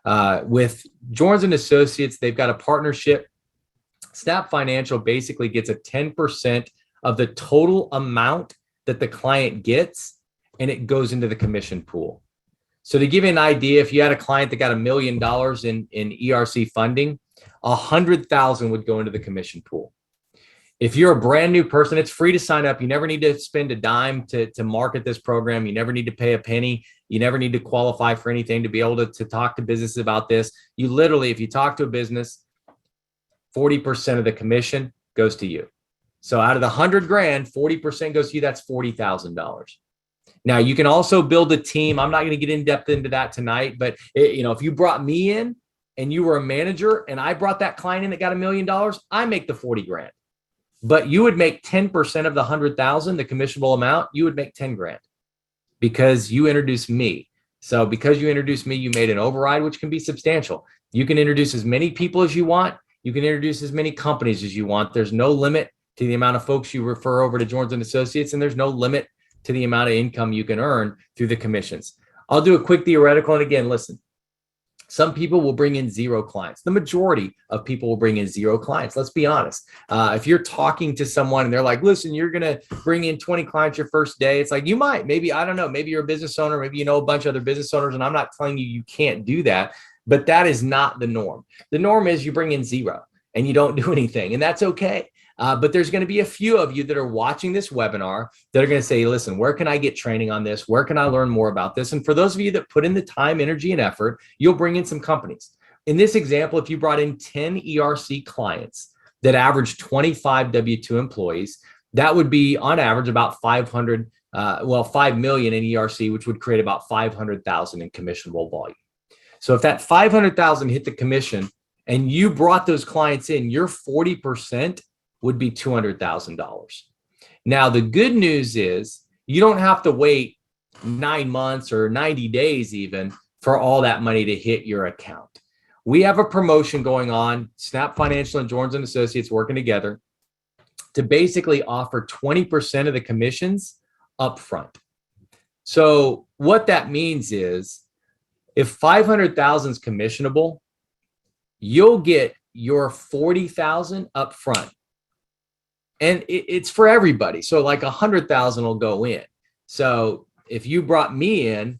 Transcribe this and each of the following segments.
With Jorns and Associates, they've got a partnership. Snap Financial basically gets a 10% of the total amount that the client gets, and it goes into the commission pool. So to give you an idea, if you had a client that got $1 million in ERC funding, 100,000 would go into the commission pool. If you're a brand new person, it's free to sign up. You never need to spend a dime to market this program. You never need to pay a penny. You never need to qualify for anything to be able to talk to businesses about this. You literally, if you talk to a business, 40% of the commission goes to you. So out of the 100 grand, 40% goes to you. That's $40,000. Now you can also build a team. I'm not going to get in depth into that tonight, but if you brought me in and you were a manager and I brought that client in that got $1 million, I make the 40 grand. But you would make 10% of the 100,000, the commissionable amount, you would make 10 grand because you introduced me. So because you introduced me, you made an override, which can be substantial. You can introduce as many people as you want. You can introduce as many companies as you want. There's no limit to the amount of folks you refer over to Jorns and Associates, and there's no limit to the amount of income you can earn through the commissions. I'll do a quick theoretical. And again, listen, some people will bring in 0 clients. The majority of people will bring in 0 clients. Let's be honest. If you're talking to someone and they're like, listen, you're going to bring in 20 clients your first day. It's like, you might, maybe, I don't know, maybe you're a business owner, maybe you know a bunch of other business owners, and I'm not telling you you can't do that, but that is not the norm. The norm is you bring in 0 and you don't do anything, and that's okay. But there's going to be a few of you that are watching this webinar that are going to say, listen, where can I get training on this? Where can I learn more about this? And for those of you that put in the time, energy, and effort, you'll bring in some companies. In this example, if you brought in 10 ERC clients that average 25 W-2 employees, that would be on average about 5 million in ERC, which would create about 500,000 in commissionable volume. So if that 500,000 hit the commission and you brought those clients in, your 40% would be $200,000. Now, the good news is you don't have to wait 9 months or 90 days even for all that money to hit your account. We have a promotion going on, Snap Financial and Jorns and Associates working together to basically offer 20% of the commissions up front. So what that means is if 500,000 is commissionable, you'll get your 40,000 up front. And it's for everybody. So like 100,000 will go in. So if you brought me in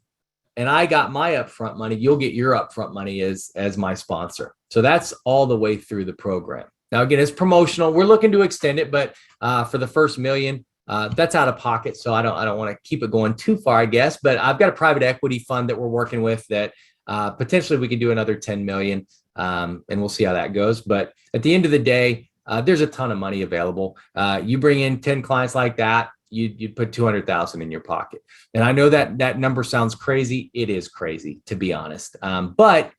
and I got my upfront money, you'll get your upfront money as my sponsor. So that's all the way through the program. Now, again, it's promotional. We're looking to extend it, but for the first $1 million, that's out of pocket. So I don't want to keep it going too far, I guess. But I've got a private equity fund that we're working with that potentially we can do another 10 million, and we'll see how that goes. But at the end of the day, there's a ton of money available. You bring in 10 clients like that, you'd put 200,000 in your pocket. And I know that number sounds crazy. It is crazy, to be honest. But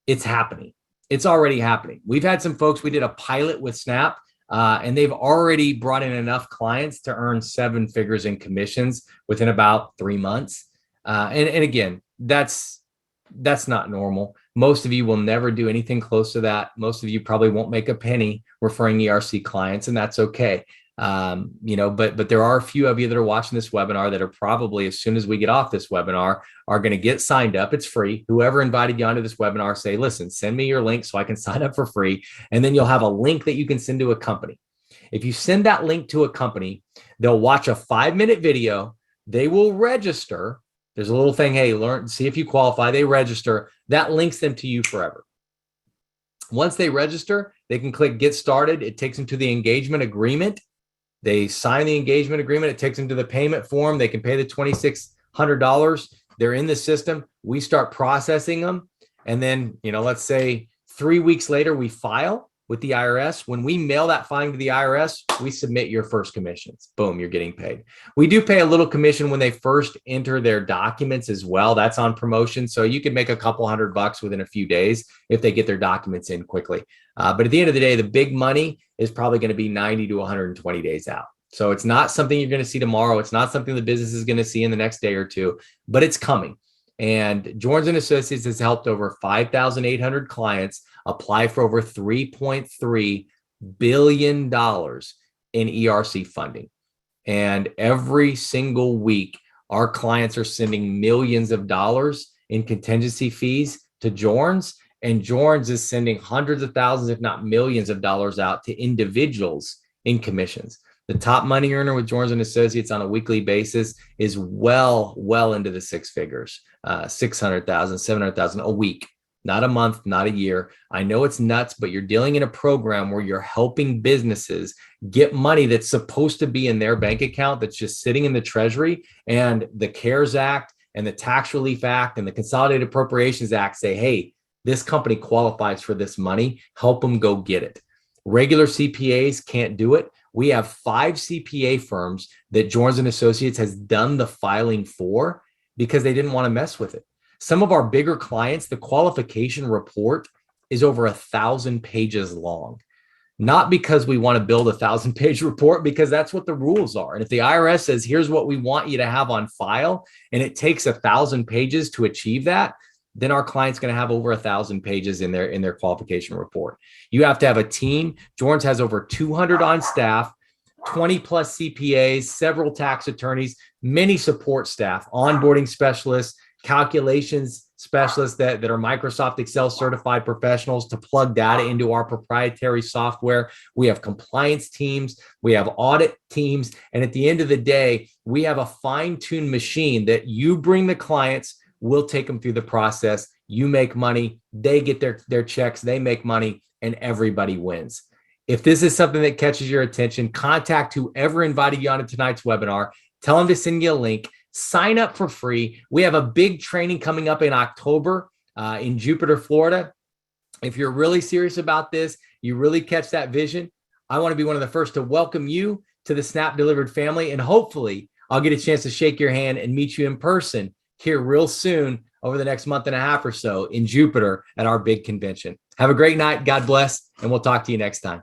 it's happening. It's already happening. We've had some folks, we did a pilot with Snap, and they've already brought in enough clients to earn 7 figures in commissions within about 3 months. And again, that's not normal. Most of you will never do anything close to that. Most of you probably won't make a penny referring ERC clients, and that's okay. But there are a few of you that are watching this webinar that are probably, as soon as we get off this webinar, are going to get signed up. It's free. Whoever invited you onto this webinar, say, listen, send me your link so I can sign up for free. And then you'll have a link that you can send to a company. If you send that link to a company, they'll watch a 5-minute video. They will register. There's a little thing, hey, learn, see if you qualify. They register. That links them to you forever. Once they register, they can click Get Started. It takes them to the engagement agreement. They sign the engagement agreement. It takes them to the payment form. They can pay the $2,600. They're in the system. We start processing them. And then, let's say 3 weeks later, we file with the IRS. When we mail that filing to the IRS, we submit your first commissions. Boom, you're getting paid. We do pay a little commission when they first enter their documents as well. That's on promotion. So you could make a couple $100 within a few days if they get their documents in quickly. But at the end of the day, the big money is probably going to be 90 to 120 days out. So it's not something you're going to see tomorrow. It's not something the business is going to see in the next day or two, but it's coming. And Jorns and Associates has helped over 5,800 clients apply for over $3.3 billion in ERC funding. And every single week, our clients are sending millions of dollars in contingency fees to Jorns, and Jorns is sending hundreds of thousands, if not millions of dollars out to individuals in commissions. The top money earner with Jorns and Associates on a weekly basis is well into the six figures, 600,000, 700,000 a week, not a month, not a year. I know it's nuts, but you're dealing in a program where you're helping businesses get money that's supposed to be in their bank account that's just sitting in the Treasury, and the CARES Act and the Tax Relief Act and the Consolidated Appropriations Act say, hey, this company qualifies for this money, help them go get it. Regular CPAs can't do it. We have 5 CPA firms that Jorns and Associates has done the filing for because they didn't want to mess with it. Some of our bigger clients, the qualification report is over 1,000 pages long. Not because we want to build a 1,000-page report, because that's what the rules are. And if the IRS says, here's what we want you to have on file, and it takes 1,000 pages to achieve that, then our client's going to have over 1,000 pages in their qualification report. You have to have a team. Jorns has over 200 on staff, 20 plus CPAs, several tax attorneys, many support staff, onboarding specialists, calculations specialists that are Microsoft Excel certified professionals to plug data into our proprietary software. We have compliance teams, we have audit teams, and at the end of the day, we have a fine-tuned machine that you bring the clients. We'll take them through the process. You make money, they get their checks, they make money, and everybody wins. If this is something that catches your attention, contact whoever invited you on to tonight's webinar. Tell them to send you a link. Sign up for free. We have a big training coming up in October in Jupiter, Florida. If you're really serious about this, you really catch that vision, I want to be one of the first to welcome you to the Snap Delivered family. And hopefully I'll get a chance to shake your hand and meet you in person here real soon over the next month and a half or so in Jupiter at our big convention. Have a great night. God bless. And we'll talk to you next time.